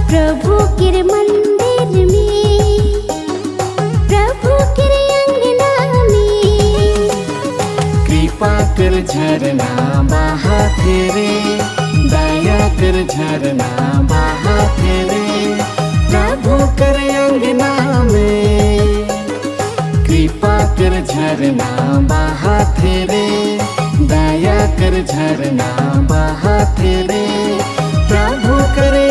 प्रभु के मंदिर में, प्रभु के अंगना में। कृपा कर झरना बहा तेरे, दया कर झरना बहा तेरे, प्रभु कर अंगना में। कृपा कर झरना बहा तेरे, दया कर झरना बहा तेरे, प्रभु कर